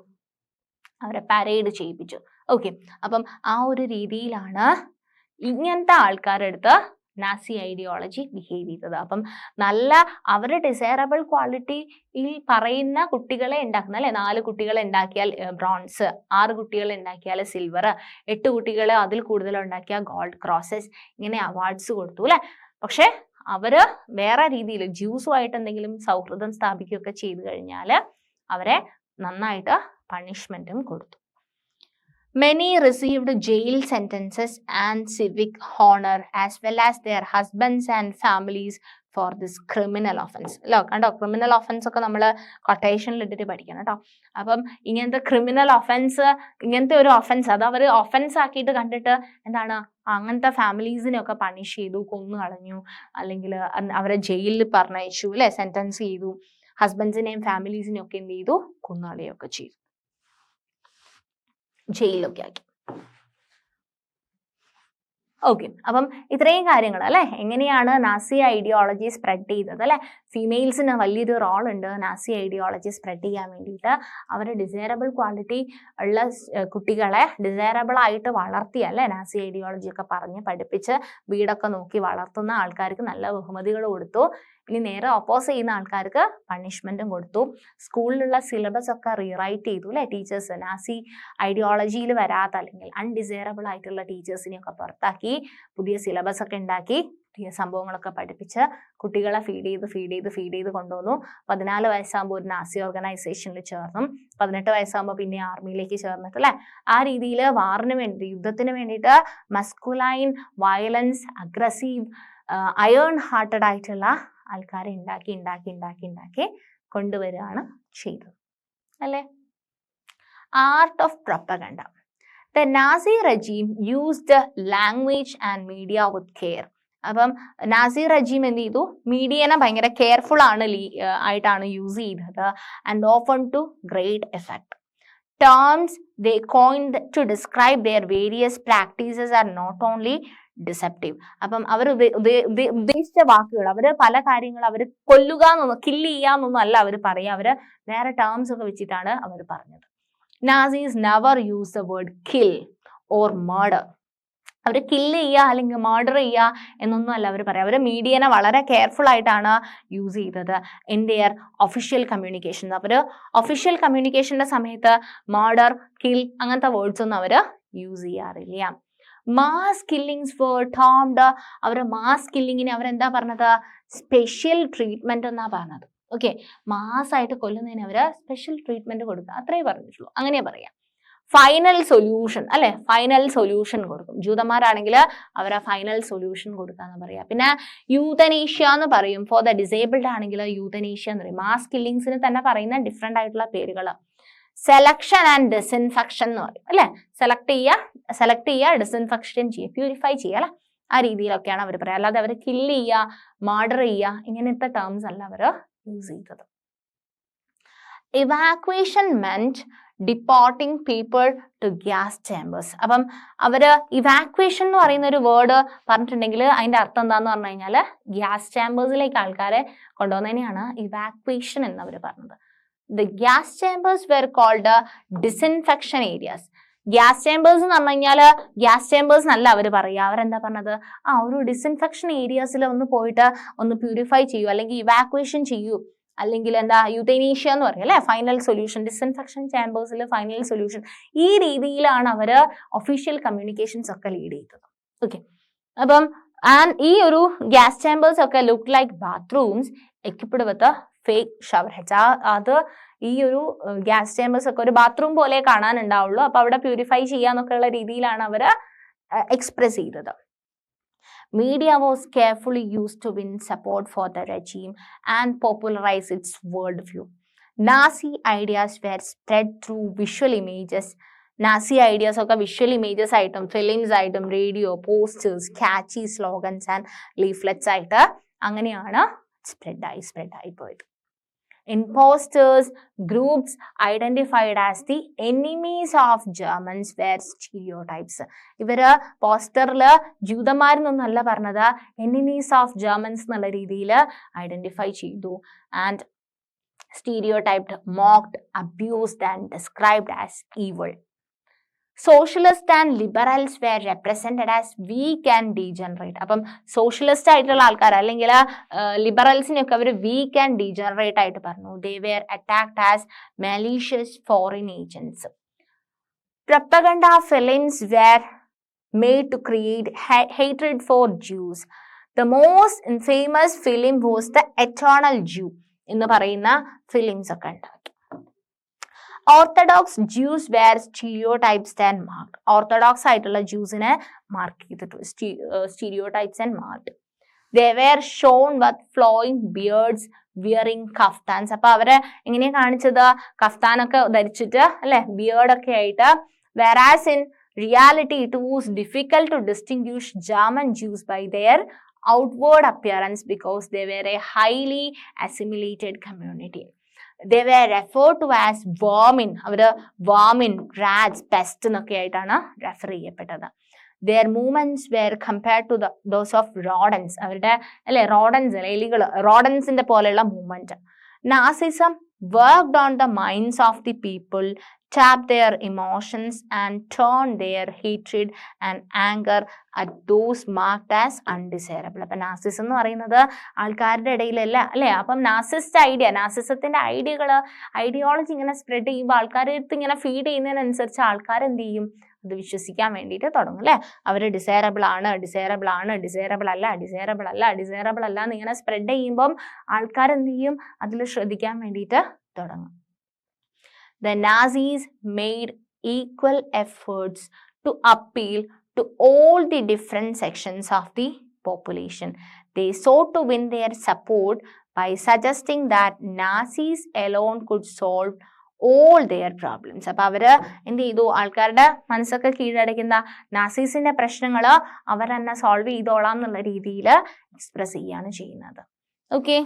അവരെ പരേഡ് ചെയ്യിപ്പിച്ചു. ഓക്കെ, അപ്പം ആ ഒരു രീതിയിലാണ് ഇങ്ങനത്തെ ആൾക്കാരുടെ അടുത്ത് നാസി ഐഡിയോളജി ബിഹേവ് ചെയ്തത്. അപ്പം അവരുടെ ഡിസൈറബിൾ ക്വാളിറ്റിയിൽ പറയുന്ന കുട്ടികളെ ഉണ്ടാക്കുന്ന അല്ലെ, 4 കുട്ടികളെ ഉണ്ടാക്കിയാൽ ബ്രോൺസ്, 6 കുട്ടികളെ ഉണ്ടാക്കിയാൽ സിൽവർ, 8 കുട്ടികളെ അതിൽ കൂടുതൽ ഉണ്ടാക്കിയാൽ ഗോൾഡ് ക്രോസസ്, ഇങ്ങനെ അവാർഡ്സ് കൊടുത്തു അല്ലെ. പക്ഷെ അവര് വേറെ രീതിയിൽ ജ്യൂസുമായിട്ട് എന്തെങ്കിലും സൗഹൃദം സ്ഥാപിക്കുകയൊക്കെ ചെയ്തു കഴിഞ്ഞാൽ അവരെ നന്നായിട്ട് പണിഷ്മെന്റും കൊടുത്തു. Many received jail sentences and civic honor as well as their husbands and families for this criminal offense. കണ്ടോ, ക്രിമിനൽ ഒഫൻസ് ഒക്കെ നമ്മൾ കൊട്ടേഷനിൽ ഇട്ടിട്ട് പഠിക്കണം കേട്ടോ. അപ്പം ഇങ്ങനത്തെ ക്രിമിനൽ ഒഫൻസ്, ഇങ്ങനത്തെ ഒരു ഒഫൻസ് അത് അവർ ഒഫൻസ് ആക്കിയിട്ട് കണ്ടിട്ട് എന്താണ്, അങ്ങനത്തെ ഫാമിലീസിനെയൊക്കെ പണിഷ് ചെയ്തു, കൊന്നു കളഞ്ഞു, അല്ലെങ്കിൽ അവരെ ജയിലിൽ പറഞ്ഞയച്ചു അല്ലെ, സെന്റൻസ് ചെയ്തു. ഹസ്ബൻഡ്സിനെയും ഫാമിലീസിനെയും ഒക്കെ എന്ത് ചെയ്തു? കൊന്നുകളയുകയൊക്കെ ചെയ്തു, ജയിലിലൊക്കെ ആക്കി. ഓക്കെ, അപ്പം ഇത്രയും കാര്യങ്ങൾ അല്ലെ, എങ്ങനെയാണ് നാസി ഐഡിയോളജി സ്പ്രെഡ് ചെയ്തത് അല്ലെ. ഫീമെയിൽസിന് വലിയൊരു റോൾ ഉണ്ട് നാസി ഐഡിയോളജി സ്പ്രെഡ് ചെയ്യാൻ വേണ്ടിയിട്ട്. അവരുടെ ഡിസൈറബിൾ ക്വാളിറ്റി ഉള്ള കുട്ടികളെ ഡിസൈറബിൾ ആയിട്ട് വളർത്തി അല്ലെ, നാസി ഐഡിയോളജി ഒക്കെ പറഞ്ഞ് പഠിപ്പിച്ച് വീടൊക്കെ നോക്കി വളർത്തുന്ന ആൾക്കാർക്ക് നല്ല ബഹുമതികൾ കൊടുത്തു. ഇനി നേരെ ഓപ്പോസ് ചെയ്യുന്ന ആൾക്കാർക്ക് പണിഷ്മെന്റും കൊടുത്തു. സ്കൂളിലുള്ള സിലബസ് ഒക്കെ റീറൈറ്റ് ചെയ്തു അല്ലെ ടീച്ചേഴ്സ്. നാസി ഐഡിയോളജിയിൽ വരാത്ത അല്ലെങ്കിൽ അൺഡിസൈറബിൾ ആയിട്ടുള്ള ടീച്ചേഴ്സിനെയൊക്കെ പുറത്താക്കി പുതിയ സിലബസ് ഒക്കെ ഉണ്ടാക്കി പുതിയ സംഭവങ്ങളൊക്കെ പഠിപ്പിച്ച് കുട്ടികളെ ഫീഡ് ചെയ്ത് കൊണ്ടുവന്നു. 14 വയസ്സാകുമ്പോൾ ഒരു നാസി ഓർഗനൈസേഷനിൽ ചേർന്നു. 18 വയസ്സാകുമ്പോൾ പിന്നെ ആർമിയിലേക്ക് ചേർന്നിട്ട് അല്ലെ ആ രീതിയിൽ വാറിന് വേണ്ടി യുദ്ധത്തിന് വേണ്ടിയിട്ട് masculine violence aggressive iron hearted ആയിട്ടുള്ള ആൾക്കാരെ ഉണ്ടാക്കി കൊണ്ടുവരികയാണ് ചെയ്തത് അല്ലേ. Art of propaganda. The Nazi regime used language and media with care. അപ്പം നാസി റജീം എന്ത് ചെയ്തു മീഡിയനെ ഭയങ്കര കെയർഫുൾ ആയിട്ടാണ് യൂസ് ചെയ്തത്. And often to great effect. Terms they coined to describe their various practices are not only deceptive. അപ്പം അവർ ഉദ്ദേശിച്ച വാക്കുകൾ അവർ പല കാര്യങ്ങൾ അവർ കൊല്ലുക എന്നൊന്നും കില്ല് ചെയ്യാന്നൊന്നും അല്ല അവർ പറയുക. അവർ വേറെ ടേംസ് ഒക്കെ വെച്ചിട്ടാണ് അവർ പറഞ്ഞത്. Nazis never use the word kill or murder. അവർ കില്ല് ചെയ്യുക അല്ലെങ്കിൽ മർഡർ ചെയ്യുക എന്നൊന്നും അല്ല അവർ പറയുക. അവർ മീഡിയനെ വളരെ കെയർഫുൾ ആയിട്ടാണ് യൂസ് ചെയ്തത് ഇൻ ദിയർ ഒഫീഷ്യൽ കമ്മ്യൂണിക്കേഷൻ. അവർ ഒഫീഷ്യൽ കമ്മ്യൂണിക്കേഷൻ്റെ സമയത്ത് മർഡർ കിൽ അങ്ങനത്തെ വേർഡ്സ് ഒന്നും അവർ യൂസ് ചെയ്യാറില്ല. Mass killings for termed. അവർ മാസ് കില്ലിങ്ങിന് അവരെന്താ പറഞ്ഞത് സ്പെഷ്യൽ ട്രീറ്റ്മെന്റ് എന്നാ പറഞ്ഞത്. ഓക്കെ മാസ്സായിട്ട് കൊല്ലുന്നതിന് അവർ സ്പെഷ്യൽ ട്രീറ്റ്മെന്റ് കൊടുക്കുക അത്രേ പറഞ്ഞിട്ടുള്ളൂ. അങ്ങനെയാ പറയാം. ഫൈനൽ സൊല്യൂഷൻ അല്ലെ ഫൈനൽ സൊല്യൂഷൻ കൊടുക്കും. ജൂതന്മാരാണെങ്കിൽ അവർ ആ ഫൈനൽ സൊല്യൂഷൻ കൊടുക്കാന്ന് പറയാം. പിന്നെ യൂതനേഷ്യ എന്ന് പറയും. ഫോർ ദ ഡിസേബിൾഡ് ആണെങ്കിൽ യൂതനേഷ്യ എന്ന് പറയും. മാസ് കില്ലിങ്സിന് തന്നെ പറയുന്ന ഡിഫറെന്റ് ആയിട്ടുള്ള പേരുകൾ. സെലക്ഷൻ ആൻഡ് ഡിസിൻഫെക്ഷൻ എന്ന് പറയും അല്ലെ. സെലക്ട് ചെയ്യുക ഡിസിൻഫെക്ഷൻ ചെയ്യുക പ്യൂരിഫൈ ചെയ്യുക അല്ലെ ആ രീതിയിലൊക്കെയാണ് അവർ പറയുക. അല്ലാതെ അവർ കില്ല് ചെയ്യുക മർഡർ ചെയ്യുക ഇങ്ങനത്തെ ടേംസ് അല്ല അവർ യൂസ് ചെയ്തത്. ഇവാക്വേഷൻ മെന്റ് deporting people to gas chambers. അപ്പം അവര് ഇവാക്വേഷൻ എന്ന് പറയുന്ന ഒരു വേർഡ് പറഞ്ഞിട്ടുണ്ടെങ്കിൽ അതിന്റെ അർത്ഥം എന്താന്ന് പറഞ്ഞു കഴിഞ്ഞാൽ ഗ്യാസ് ചേമ്പേഴ്സിലേക്ക് ആൾക്കാരെ കൊണ്ടുവന്നതിനെയാണ് ഇവാക്വേഷൻ എന്നവർ പറഞ്ഞത്. The gas chambers were called disinfection areas. Gas chambers എന്ന് പറഞ്ഞു കഴിഞ്ഞാൽ ഗ്യാസ് ചേമ്പേഴ്സ് എന്നല്ല അവർ പറയുക. അവരെന്താ പറഞ്ഞത് ഒരു ഡിസിൻഫെക്ഷൻ ഏരിയാസിൽ ഒന്ന് പോയിട്ട് ഒന്ന് പ്യൂരിഫൈ ചെയ്യൂ അല്ലെങ്കിൽ ഇവാക്വേഷൻ ചെയ്യൂ അല്ലെങ്കിൽ എന്താ യൂതനേഷ്യ എന്ന് പറയും അല്ലെ ഫൈനൽ സൊല്യൂഷൻ. ഡിസിൻഫെക്ഷൻ ചേമ്പേഴ്സിൽ ഫൈനൽ സൊല്യൂഷൻ ഈ രീതിയിലാണ് അവർ ഒഫീഷ്യൽ കമ്മ്യൂണിക്കേഷൻസ് ഒക്കെ ലീഡ് ചെയ്തത്. ഓക്കെ അപ്പം ഈ ഒരു ഗ്യാസ് ചേമ്പേഴ്സ് ഒക്കെ look like bathrooms equipped with fake shower heads. അത് ഈ ഒരു ഗ്യാസ് ചേമ്പേഴ്സ് ഒക്കെ ഒരു ബാത്റൂം പോലെ കാണാനുണ്ടാവുള്ളൂ. അപ്പൊ അവിടെ പ്യൂരിഫൈ ചെയ്യാന്നൊക്കെ ഉള്ള രീതിയിലാണ് അവർ എക്സ്പ്രസ് ചെയ്തത്. Media was carefully used to win support for the regime and popularize its worldview. Nazi ideas were spread through visual images. Nazi ideas ഒക്കെ visual images ആയിട്ടും ഫിലിംസ് ആയിട്ടും radio posters catchy slogans and leaflets ആയിട്ട് അങ്ങനെയാണ് സ്പ്രെഡായി പോയത്. Imposters groups identified as the enemies of Germans were stereotypes. ഇവര് പോസ്റ്ററില് ജൂതന്മാരെന്നൊന്നല്ല പറഞ്ഞത് enemies of Germans എന്നുള്ള രീതിയിൽ ഐഡന്റിഫൈ ചെയ്തു. And stereotyped, mocked, abused and described as evil. Socialist and liberals were represented as weak and degenerate. അപ്പം socialist ആയിട്ടുള്ള ആൾക്കാർ അല്ലെങ്കിൽ ലിബറൽസിനെയൊക്കെ അവർ week and degenerate ആയിട്ട് പറഞ്ഞു. They were attacked as malicious foreign agents. Propaganda films were made to create hatred for Jews. The most infamous film was The Eternal Jew എന്ന് പറയുന്ന films ഒക്കെ ഉണ്ടാക്കി. Orthodox Jews were stereotypes and marked. Orthodox ആയിട്ടുള്ള ജ്യൂസിനെ mark ചെയ്തിട്ടു stereotypes and marked. They were shown with flowing beards wearing kaftans. അപ്പൊ അവരെ എങ്ങനെയാ കാണിച്ചത് കഫ്താനൊക്കെ ധരിച്ചിട്ട് അല്ലെ ബിയേർഡൊക്കെ ആയിട്ട്. Whereas in reality it was difficult to distinguish German Jews by their outward appearance because they were a highly assimilated community. They were referred to as vermin. അവര് vermin, rats, pest എന്നൊക്കെ ആയിട്ടാണ് refer ചെയ്യപ്പെട്ടത്. Their movements were compared to those of rodents. അവരുടെ അല്ലെ rodents എലികൾ rodents ന്റെ പോലെയുള്ള movement. Nazism worked on the minds of the people tap their emotions and turn their hatred and anger at those marked as undesirable. അപ്പം Nazism എന്ന് പറയുന്നത് ആൾക്കാരുടെ ഇടയിലല്ല അല്ലേ? അപ്പം നാസിസത്തിന്റെ ഐഡിയോളജി ഇങ്ങനെ സ്പ്രെഡ് ചെയ്യുമ്പോൾ ആൾക്കാരുടെ അടുത്ത് ഇങ്ങനെ ഫീഡ് ചെയ്യുന്നതിനനുസരിച്ച് ആൾക്കാർ എന്ത് ചെയ്യും? അത് വിശ്വസിക്കാൻ വേണ്ടിയിട്ട് തുടങ്ങും അല്ലേ? അവർ ഡിസൈറബിൾ ആണ്, ഡിസൈറബിൾ അല്ല എന്ന് ഇങ്ങനെ സ്പ്രെഡ് ചെയ്യുമ്പം ആൾക്കാർ എന്ത് ചെയ്യും? അതിൽ ശ്രദ്ധിക്കാൻ വേണ്ടിയിട്ട് തുടങ്ങും. The Nazis made equal efforts to appeal to all the different sections of the population. They sought to win their support by suggesting that Nazis alone could solve all their problems. അപ്പോൾ അവർ എന്ത് ചെയ്തു? ആൾക്കാരുടെ മനസ്സൊക്കെ കീഴടക്കുന്ന നാസീസിന്റെ പ്രശ്നങ്ങൾ അവർ തന്നെ solve ചെയ്തോളാം എന്നുള്ള രീതിയിൽ express ചെയ്യാണ് ചെയ്യുന്നത്. ഓക്കെ,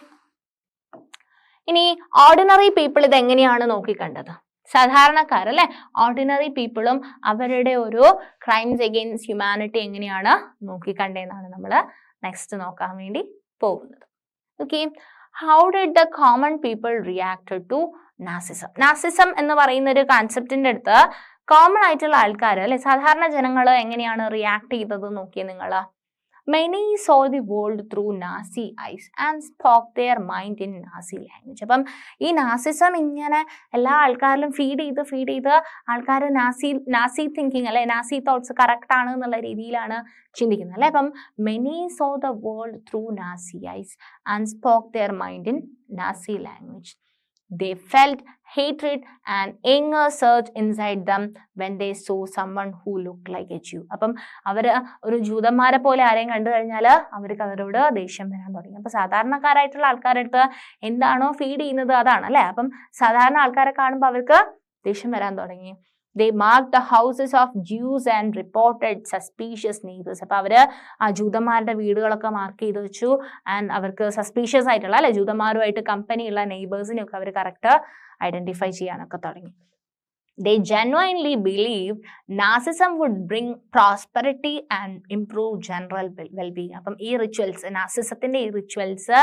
ഇനി ഓർഡിനറി പീപ്പിൾ ഇത് എങ്ങനെയാണ് നോക്കിക്കണ്ടത്? സാധാരണക്കാരല്ലേ, ഓർഡിനറി പീപ്പിളും അവരുടെ ഒരു ക്രൈംസ് അഗെയിൻസ്റ്റ് ഹ്യൂമാനിറ്റി എങ്ങനെയാണ് നോക്കിക്കണ്ടതെന്നാണ് നമ്മൾ നെക്സ്റ്റ് നോക്കാൻ വേണ്ടി പോകുന്നത്. Okay, how did the common people react to Nazism? Nazism എന്ന് പറയുന്ന ഒരു കോൺസെപ്റ്റിന്റെ അടുത്ത് കോമൺ ആയിട്ടുള്ള ആൾക്കാർ അല്ലെ, സാധാരണ ജനങ്ങൾ എങ്ങനെയാണ് റിയാക്ട് ചെയ്തത് നോക്കിയേ നിങ്ങൾ. Many saw the world through Nazi eyes and spoke their mind in Nazi language. അപ്പം ഈ നാസിസം ഇങ്ങനെ എല്ലാ ആൾക്കാരിലും ഫീഡ് ചെയ്ത് ആൾക്കാർ നാസി തിങ്കിങ് അല്ലെ, നാസി തോട്ട്സ് കറക്റ്റ് ആണ് എന്നുള്ള രീതിയിലാണ് ചിന്തിക്കുന്നത് അല്ലെ. അപ്പം many saw the world through Nazi eyes and spoke their mind in Nazi language. They felt hatred and anger surge inside them when they saw someone who looked like a Jew. അപ്പം അവർ ഒരു ജൂതന്മാരെ പോലെ ആരെയും കണ്ടു കഴിഞ്ഞാൽ അവർക്ക് അവരോട് ദേഷ്യം വരാൻ തുടങ്ങി. അപ്പം സാധാരണക്കാരായിട്ടുള്ള ആൾക്കാരുടെ അടുത്ത് എന്താണോ ഫീഡ് ചെയ്യുന്നത് അതാണ് അല്ലെ. അപ്പം സാധാരണ ആൾക്കാരെ കാണുമ്പോൾ അവർക്ക് ദേഷ്യം വരാൻ തുടങ്ങി. They marked the houses of Jews and reported suspicious neighbors. അപ്പോൾ അവർ ആ ജൂതന്മാരുടെ വീടുകളൊക്കെ മാർക്ക് ചെയ്ത് വെച്ചു. ആൻഡ് അവർക്ക് സസ്പീഷ്യസ് ആയിട്ടുള്ള അല്ലെ ജൂതന്മാരുമായിട്ട് കമ്പനിയുള്ള നെയ്ബേഴ്സിനെയൊക്കെ അവർ കറക്റ്റ് ഐഡന്റിഫൈ ചെയ്യാനൊക്കെ തുടങ്ങി. They genuinely believed Nazism would bring prosperity and improve general well-being. അപ്പം ഈ റിച്വൽസ്, നാസിസത്തിന്റെ ഈ റിച്വൽസ്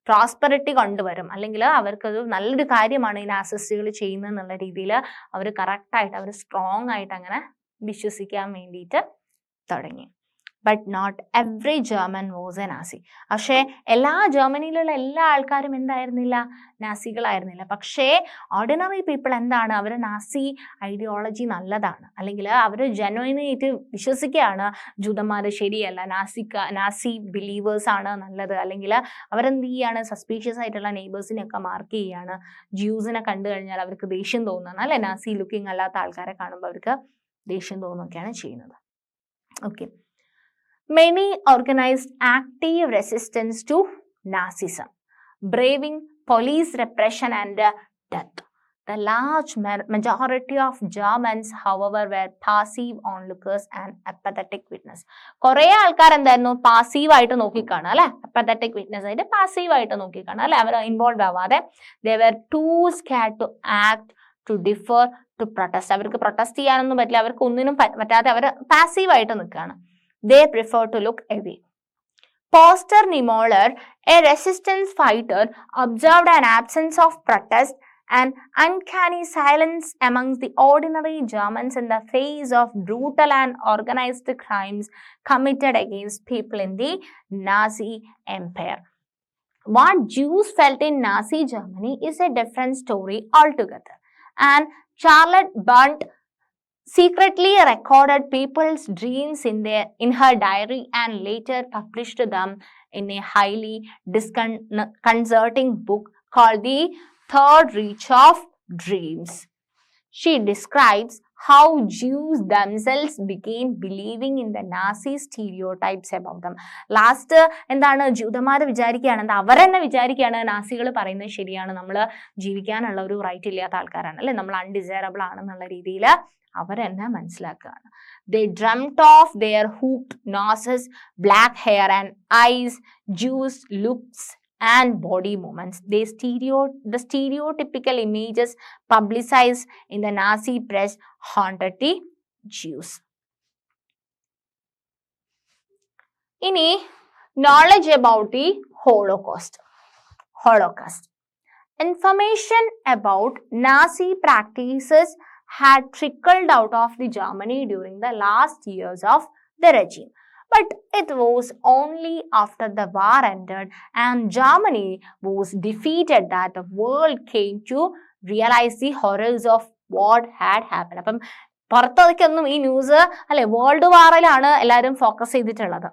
പ്രോസ്പെറിറ്റി കൊണ്ടുവരും, അല്ലെങ്കിൽ അവർക്കത് നല്ലൊരു കാര്യമാണ് ഈ നാസിസ്റ്റുകൾ ചെയ്യുന്നത് എന്നുള്ള രീതിയിൽ അവർ കറക്റ്റായിട്ട് അവർ സ്ട്രോങ് ആയിട്ട് അങ്ങനെ വിശ്വസിക്കാൻ വേണ്ടിയിട്ട് തുടങ്ങി. But not every German was a Nazi. പക്ഷേ ജർമ്മനിയിലുള്ള എല്ലാ ആൾക്കാരും എന്തായിരുന്നില്ല? നാസികളായിരുന്നില്ല. പക്ഷേ ഓർഡിനറി പീപ്പിൾ എന്താണ്? അവർ നാസി ഐഡിയോളജി നല്ലതാണ്, അല്ലെങ്കിൽ അവർ ജെന്യുയിനായിട്ട് വിശ്വസിക്കുകയാണ് ജൂതന്മാർ ശരിയല്ല, നാസി ബിലീവേഴ്സ് ആണ് നല്ലത്, അല്ലെങ്കിൽ അവരെന്ത് ചെയ്യാണ്? സസ്പീഷ്യസ് ആയിട്ടുള്ള നെയ്ബേഴ്സിനെയൊക്കെ മാർക്ക് ചെയ്യാണ്. ജ്യൂസിനെ കണ്ടു കഴിഞ്ഞാൽ അവർക്ക് ദേഷ്യം തോന്നുന്നു അല്ലെ, നാസി ലുക്കിംഗ് അല്ലാത്ത ആൾക്കാരെ കാണുമ്പോൾ അവർക്ക് ദേഷ്യം തോന്നുകയൊക്കെയാണ് ചെയ്യുന്നത്. Okay, many organized active resistance to Nazism, braving police repression and death. The large majority of Germans, however, were passive onlookers and apathetic witness. കുറേ ആൾക്കാർ എന്തായിരുന്നു? പാസീവ് ആയിട്ട് നോക്കിക്കാണുക അല്ലെ, അപ്പത്തറ്റിക് വിറ്റ്നസ് ആയിട്ട് പാസീവ് ആയിട്ട് നോക്കിക്കാണുക അല്ലെ, അവർ ഇൻവോൾവ് ആവാതെ. They were too scared to act, to differ, to protest. അവർക്ക് പ്രൊട്ടസ്റ്റ് ചെയ്യാനൊന്നും പറ്റില്ല, അവർക്ക് ഒന്നിനും പറ്റാതെ അവർ പാസീവ് ആയിട്ട് നിൽക്കുകയാണ്. They prefer to look away. Poster Niemöller, a resistance fighter, observed an absence of protest and uncanny silence amongst the ordinary Germans in the face of brutal and organized crimes committed against people in the Nazi Empire. What Jews felt in Nazi Germany is a different story altogether. And Charlotte Bundt secretly recorded people's dreams in her diary and later published them in a highly disconcerting book called The Third Reach of Dreams. She describes how Jews themselves began believing in the Nazi stereotypes about them. Last എന്താണ്? ജൂതന്മാർ വിചാരിക്കുകയാണ്, അവരെന്നെ വിചാരിക്കുകയാണ് നാസികൾ പറയുന്നത് ശരിയാണ്, നമ്മൾ ജീവിക്കാനുള്ള ഒരു റൈറ്റ് ഇല്ലാത്ത ആൾക്കാരാണ് അല്ലെ, നമ്മൾ അൺഡിസൈറബിൾ ആണെന്നുള്ള രീതിയിൽ അവരെന്നെ മനസ്സിലാക്കുകയാണ്. They dreamt of their hooked noses, black hair and eyes, Jews looks and body movements. The stereotypical images publicized in the Nazi press haunted the Jews. ഇനി knowledge about the Holocaust. Information about Nazi practices had trickled out of the Germany during the last years of the regime. But it was only after the war ended and Germany was defeated that the world came to realize the horrors of what had happened. അപ്പം പുറത്തേക്കൊന്നും ഈ news അല്ലെ world വാറിലാണ് എല്ലാവരും focus ചെയ്തിട്ടുള്ളത്.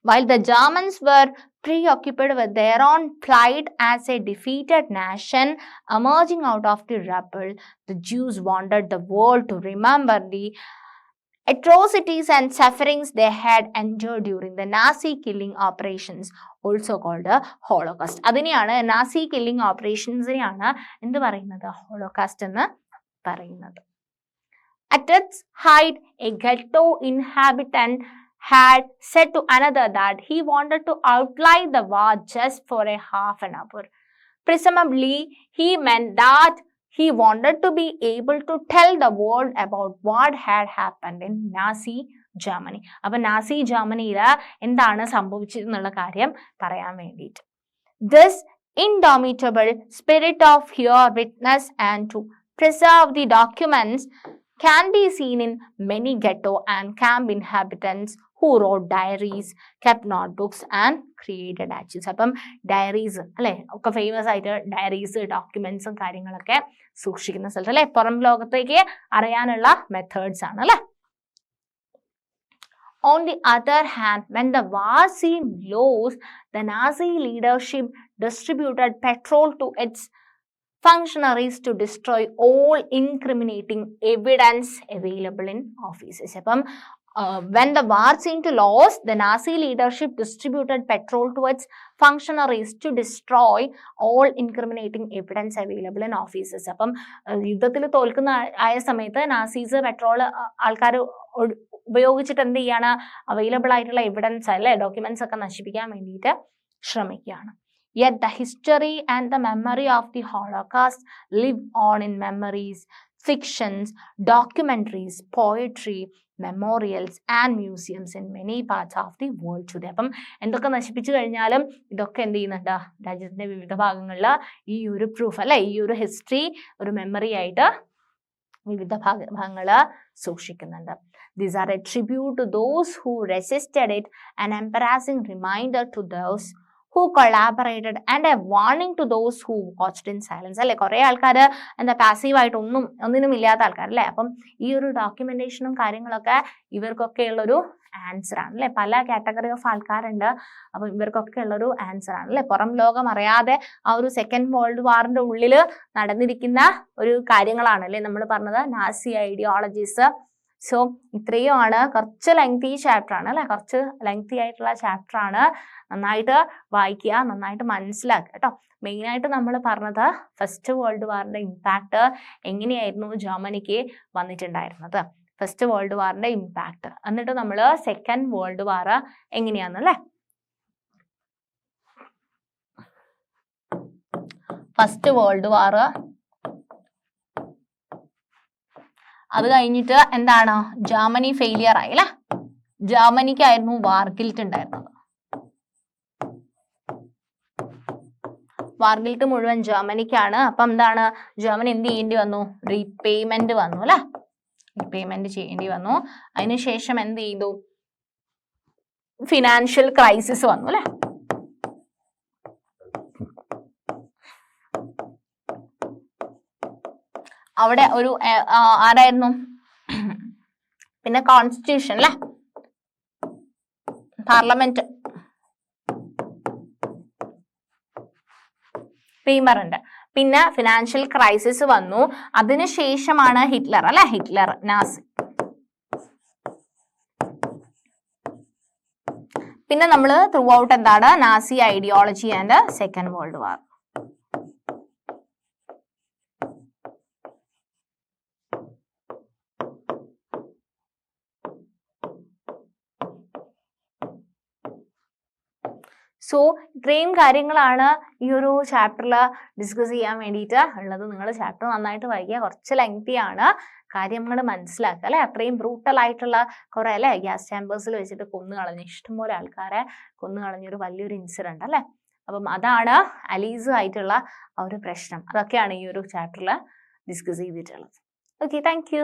While the Germans were preoccupied with their own plight as a defeated nation emerging out of the rubble, the Jews wanted the world to remember the atrocities and sufferings they had endured during the Nazi killing operations, also called a Holocaust. അതിനെയാണ് Nazi killing ഓപ്പറേഷൻസിനെയാണ് എന്ത് പറയുന്നത്, Holocaust എന്ന് പറയുന്നത്. At its height, a ghetto inhabitant had said to another that he wanted to outline the war just for a half an hour. Presumably, he meant that he wanted to be able to tell the world about what had happened in Nazi Germany. അപ്പോൾ Nazi ജർമ്മനിയിൽ എന്താണ് സംഭവിച്ചതെന്നുള്ള കാര്യം പറയാൻ വേണ്ടിയിട്ട്. This indomitable spirit of your witness and to preserve the documents can be seen in many ghetto and camp inhabitants who wrote diaries, kept notebooks and created archives. അപ്പം diaries അല്ലെ ഒക്കെ famous ആയിട്ട് diaries, ഡോക്യുമെന്റ്സും കാര്യങ്ങളൊക്കെ സൂക്ഷിക്കുന്ന സ്ഥലത്ത് അല്ലെ പുറം ലോകത്തേക്ക് അറിയാനുള്ള മെത്തേഡ്സ് ആണ് അല്ലെ. On the other hand, when the war seemed lost, the Nazi leadership distributed petrol to its functionaries to destroy all incriminating evidence available in offices. അപ്പം when the war seemed to lose, the Nazi leadership distributed petrol to its functionaries to destroy all incriminating evidence available in offices. അപ്പം യുദ്ധത്തിൽ തോൽക്കുന്ന ആയ സമയത്ത് Nazis petrol ആൾക്കാർ ഉപയോഗിച്ചിട്ട് എന്ത് ചെയ്യാണ്, available ആയിട്ടുള്ള എവിഡൻസ് അല്ലെ ഡോക്യുമെന്റ്സ് ഒക്കെ നശിപ്പിക്കാൻ വേണ്ടിയിട്ട് ശ്രമിക്കുകയാണ്. Yet the history and the memory of the Holocaust live on in memories, fictions, documentaries, poetry, memorials and museums in many parts of the world today. അപ്പം എന്തൊക്കെ നശിപ്പിച്ചു കഴിഞ്ഞാലും ഇതൊക്കെ എന്ത് ചെയ്യുന്നുണ്ട്, രാജ്യത്തിന്റെ വിവിധ ഭാഗങ്ങളിൽ ഈ ഒരു പ്രൂഫ് അല്ലെ, ഈ ഒരു ഹിസ്റ്ററി ഒരു മെമ്മറി ആയിട്ട് വിവിധ ഭാഗങ്ങൾ സൂക്ഷിക്കുന്നുണ്ട്. These are a tribute to those who resisted it, an embarrassing reminder to those who collaborated and a warning to those who watched in silence. അല്ലെ കുറെ ആൾക്കാർ എന്താ പാസീവായിട്ട് ഒന്നിനും ഇല്ലാത്ത ആൾക്കാർ അല്ലെ. അപ്പം ഈ ഒരു ഡോക്യുമെന്റേഷനും കാര്യങ്ങളൊക്കെ ഇവർക്കൊക്കെ ഉള്ളൊരു ആൻസർ ആണ് അല്ലെ. പല കാറ്റഗറി ഓഫ് ആൾക്കാരുണ്ട്, അപ്പം ഇവർക്കൊക്കെ ഉള്ളൊരു ആൻസർ ആണ് അല്ലെ. പുറം ലോകം അറിയാതെ ആ ഒരു സെക്കൻഡ് വേൾഡ് വാറിന്റെ ഉള്ളിൽ നടന്നിരിക്കുന്ന ഒരു കാര്യങ്ങളാണ് അല്ലെ നമ്മൾ പറഞ്ഞത്, നാസി ഐഡിയോളജീസ്. സോ ഇത്രയുമാണ്, കുറച്ച് ലെങ്തി ചാപ്റ്റർ ആണ് അല്ലെ, കുറച്ച് ലെങ്തി ആയിട്ടുള്ള ചാപ്റ്റർ ആണ്. നന്നായിട്ട് വായിക്കുക, നന്നായിട്ട് മനസ്സിലാക്കുക കേട്ടോ. മെയിനായിട്ട് നമ്മൾ പറഞ്ഞത് ഫസ്റ്റ് വേൾഡ് വാറിന്റെ ഇമ്പാക്ട് എങ്ങനെയായിരുന്നു ജർമ്മനിക്ക് വന്നിട്ടുണ്ടായിരുന്നത്, ഫസ്റ്റ് വേൾഡ് വാറിന്റെ ഇമ്പാക്ട്. എന്നിട്ട് നമ്മൾ സെക്കൻഡ് വേൾഡ് വാർ എങ്ങനെയാന്നല്ലേ. ഫസ്റ്റ് വേൾഡ് വാർ അത് കഴിഞ്ഞിട്ട് എന്താണ്, ജർമ്മനി ഫെയിലിയർ ആയി അല്ലെ. ജർമ്മനിക്കായിരുന്നു വാർ ഗിൽറ്റ് ഉണ്ടായിരുന്നത്. വാർ ഗിൽറ്റ് മുഴുവൻ ജർമ്മനിക്കാണ്. അപ്പം എന്താണ്, ജർമ്മനി എന്ത് ചെയ്യേണ്ടി വന്നു, റീപേയ്മെന്റ് വന്നു അല്ലെ, റീപേയ്മെന്റ് ചെയ്യേണ്ടി വന്നു. അതിനുശേഷം എന്ത് ചെയ്തു, ഫിനാൻഷ്യൽ ക്രൈസിസ് വന്നു അല്ലെ. അവിടെ ഒരു ആരായിരുന്നു, പിന്നെ കോൺസ്റ്റിറ്റ്യൂഷൻ അല്ലെ, പാർലമെന്റ് പേയ്മറുണ്ട്. പിന്നെ ഫിനാൻഷ്യൽ ക്രൈസിസ് വന്നു. അതിനുശേഷമാണ് ഹിറ്റ്ലർ അല്ലെ, ഹിറ്റ്ലർ നാസി. പിന്നെ നമ്മൾ ത്രൂ ഔട്ട് എന്താണ്, Nazi ideology and second world war. So ഇത്രയും കാര്യങ്ങളാണ് ഈ ഒരു ചാപ്റ്ററിൽ ഡിസ്കസ് ചെയ്യാൻ വേണ്ടിയിട്ട് ഉള്ളത്. നിങ്ങൾ ചാപ്റ്റർ നന്നായിട്ട് വായിക്കുക, കുറച്ച് ലെങ്തി ആണ്, കാര്യങ്ങൾ മനസ്സിലാക്കുക അല്ലെ. അത്രയും ബ്രൂട്ടൽ ആയിട്ടുള്ള കുറെ അല്ലെ ഗ്യാസ് ചാമ്പേഴ്സിൽ വെച്ചിട്ട് കൊന്നുകളഞ്ഞു, ഇഷ്ടംപോലെ ആൾക്കാരെ കൊന്നുകളഞ്ഞൊരു വലിയൊരു ഇൻസിഡന്റ് അല്ലെ. അപ്പം അതാണ് അലീസ് ആയിട്ടുള്ള ആ ഒരു പ്രശ്നം. അതൊക്കെയാണ് ഈ ഒരു ചാപ്റ്ററിൽ ഡിസ്കസ് ചെയ്തിട്ടുള്ളത്. Okay, thank you.